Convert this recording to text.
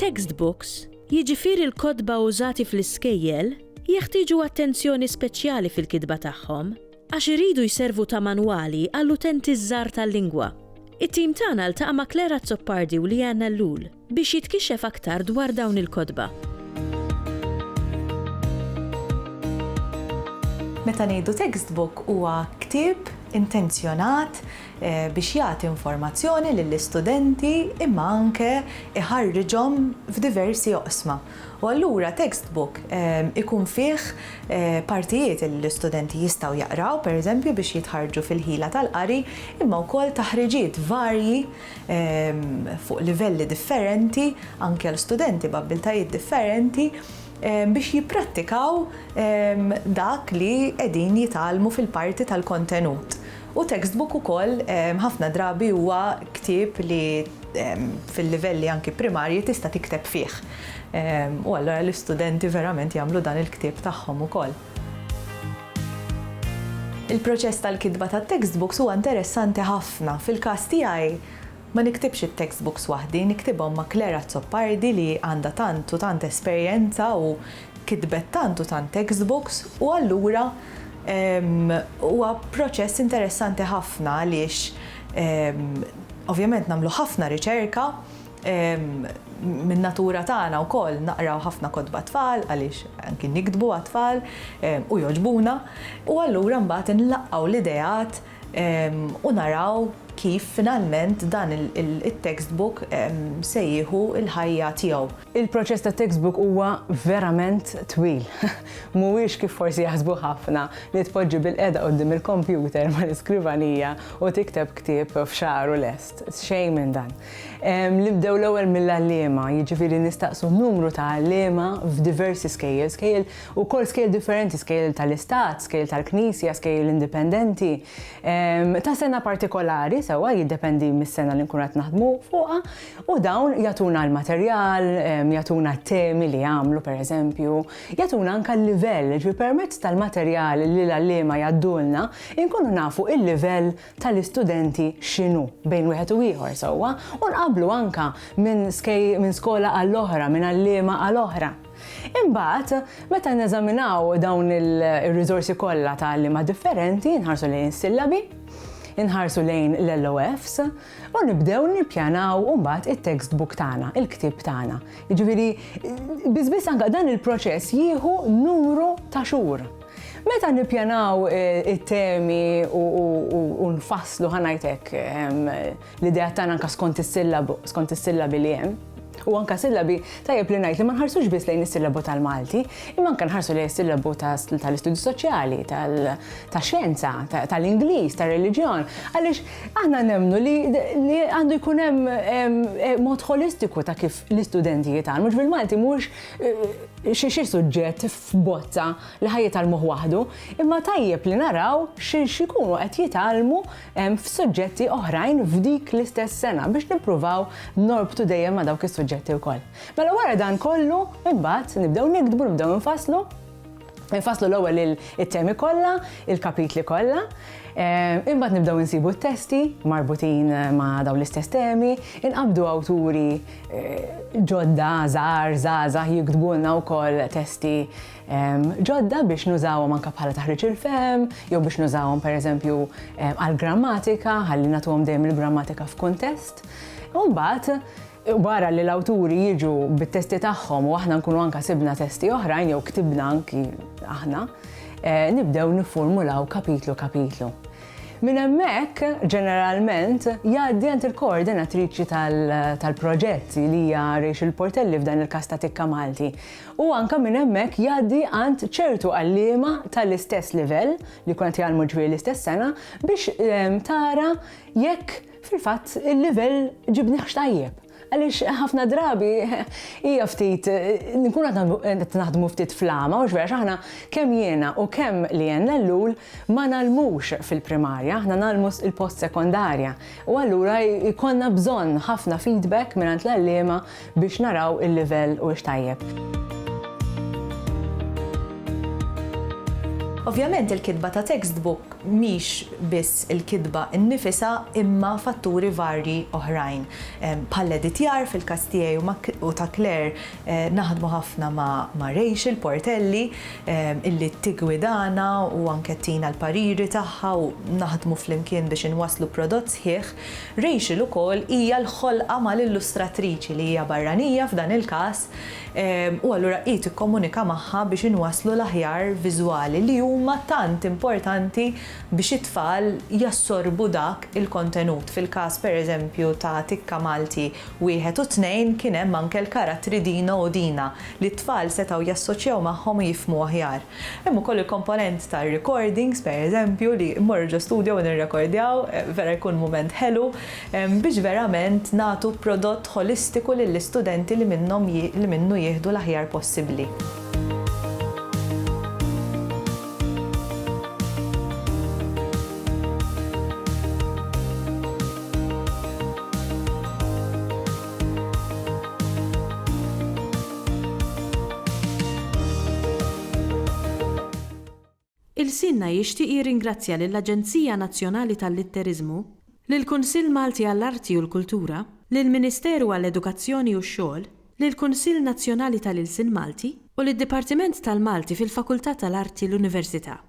Text books, jiġifieri l-kotba użati fl-iskejjel, jeħtieġu attenzjoni speċjali fil-kitba tagħhom għax iridu jservu ta' manwali għall-utenti żgħar tal-lingwa. It-tim tagħna ltaqa' ma' Klera Zoppardi u Lianna Llul biex jitkixxef aktar dwar dawn il-kotba. Meta ngħidu textbook huwa ktieb intenzjonat biex jagħti informazzjoni lill-istudenti imma anke iħarriġhom f'diversi oqsma. U allura textbook ikun fih partijiet li l-istudenti jistgħu jaqraw, pereżempju biex jitħarġu fil-ħila tal-qari, imma wkoll taħriġiet varji fuq livelli differenti, anke l-studenti b'abbiltajiet differenti, biex jipprattikaw dak li qegħdin jitgħallmu fil-parti tal-kontenut. U textbook ukoll ħafna drabi huwa ktieb li fil-livelli anki primarji tista' tikteb fih. U allura l-istudenti verament jagħmlu dan il-ktieb tagħhom ukoll. Il-proċess tal-kitba tat-textbooks huwa interessanti ħafna. Fil-każ tiegħi ma niktibx it-textbooks waħdi, niktibhom ma' Klera Zoppardi li għandha tant u tant esperjenza u kitbet tant u tant textbooks u allura huwa proċess interessanti ħafna għaliex ovvjament nagħmlu ħafna riċerka min-natura tagħna wkoll naqraw ħafna kotba tfal għaliex anki nikdbu għat-tfal u jogħġbuna u allura mbagħad inlaqgħu l-ideat u naraw kif finalment dan il-textbook se jieħu l-ħajja tiegħu. Il-proċess ta' textbook huwa verament twil. Mhuwiex kif forsi jaħsbu ħafna li tpoġġi bil-qiegħda quddiem il-kompjuter mal-iskrivanija u tikteb ktieb f'xahar u lest. Xejn minn dan. Nibdew l-ewwel mill-għalliema, jiġifieri nistaqsu numru ta' għalliema f'diversi skejjel ukoll skejjel differenti, skejjel tal-istat, skejjel tal-knisja, skejjel indipendenti, ta' sena partikolari sewa jiddependi mis-sena li nkun qed naħdmu fuqha u dawn jagħtuna l-materjal, jagħtuna t-temi li jagħmlu pereżempju, jagħtuna anke l-livell, ġifieri permezz tal-materjal li l-għalliema jgħaddulna inkunu nafu il-livell tal-istudenti x'inhu bejn wieħed u ieħor sewwa u nqabblu anke minn skola għall-oħra, minn għalliema għall-oħra. Imbagħad, meta neżaminaw dawn ir-riżorsi kollha ta' għalliema differenti, nħarsu lejn is-sillabi, inħarsu lejn l-LOFs u nibdew nippjanaw mbagħad it-textbook tagħna, il-ktieb tagħna. Jiġifieri biss anke dan il-proċess jieħu numru ta' xhur. Meta nippjanaw it-temi u nfasslu ħanajtek l-idea tagħna anke skont is-sillabi li hemm. U anka sillabi tajjeb li ngħid li ma nħarsux biss lejn is-sillabu tal-Malti, imma anke nħarsu lejn is-sillabu tal-istudji soċjali, tax-xjenza, tal-Ingliż, tar-reliġjon, għaliex aħna nemmnu li għandu jkun hemm mod holistiku ta' kif l-istudenti jitgħallmu. Bil-Malti mhux xi suġġett f'bozza li ħajjitalmuh waħdu, imma tajjeb li naraw x'ikunu qed jitgħallmu f'suġġetti oħrajn f'dik l-istess sena biex nippruvaw norbtu dejjem ma' dawk is-suġġetti wkoll. Mela wara dan kollu, imbagħad nibdew nikdbu, nibdew nfasslu l-ewwel it-temi kollha, il-kapitli kollha, imbagħad nibdew insibu t-testi marbutin ma' dawn l-istess temi, inqabdu awturi ġodda, żgħażagħ jiktbulna wkoll testi ġodda biex nużawhom anke bħala taħriġ il-fehm, jew biex nużawhom pereżempju għall-grammatika, ħalli nagħtuhom dejjem il-grammatika f'kuntest. U mbagħad wara li l-awturi jiġu bit-testi tagħhom u aħna nkunu anke sibna testi oħrajn jew ktibna anki aħna, nibdew niffurmulaw kapitlu. Minn hemmhekk ġeneralment jgħaddi għand il-koordinatriċi tal-proġetti li hija Rachel Portelli f'dan il-każ ta' Tikka Malti. U anke minn hemmhekk jgħaddi għand ċertu għalliema tal-istess livell li kont jgħallmu ġifieri l-istess sena biex tara jekk fil-fatt il-livell ġibniex tajjeb. Għaliex ħafna drabi hija ftit nkun qed naħdmu ftit flama u x'vera aħna kemm jiena u kemm li jenna l-lul ma nalmux fil-primarja, aħna nalmu il-post sekondarja. U allura jkollna bżonn ħafna feedback mingħand l-għalliema biex naraw il-livell u x'tajjeb. Ovvjament il-kitba ta' textbook mhix biss il-kitba innifisa imma fatturi varji oħrajn. Bħall-editjar fil-każ tiegħi u ta' Claire naħdmu ħafna ma' Rachel Portelli illi tigwidana u anke tina l-pariri tagħha u naħdmu flimkien biex inwasslu prodott sħiħ. Rachel ukoll hija l-ħolqa mal-illustratriċi li hija barranija f'dan il-każ u allura hi tikkomunika magħha biex inwasslu l-aħjar viżwali li huma tant importanti biex it-tfal jassorbu dak il-kontenut. Fil-każ pereżempju ta' Tikka Malti 1 u 2 kien hemm anke l-karattri Dina u Dina li t-tfal setgħu jassoċjaw magħhom u jifhmu aħjar. Hemm ukoll il-komponent tar-recordings pereżempju li mmorru studio u nirrekordjaw, vera jkun mument ħelu biex verament nagħtu prodott holistiku lill-istudenti li minnu jieħdu l-aħjar possibbli. Il-Sinna jixtieq jirringrazzja lill-Aġenzija Nazzjonali tal-Litterizmu, lill-Kunsill Malti għall-Arti u l-Kultura, lill-Ministeru għall-Edukazzjoni u x-Xogħol, lill-Kunsill Nazzjonali tal-Ilsien Malti u lid-Dipartiment tal-Malti fil-Fakultà tal-Arti l-Università.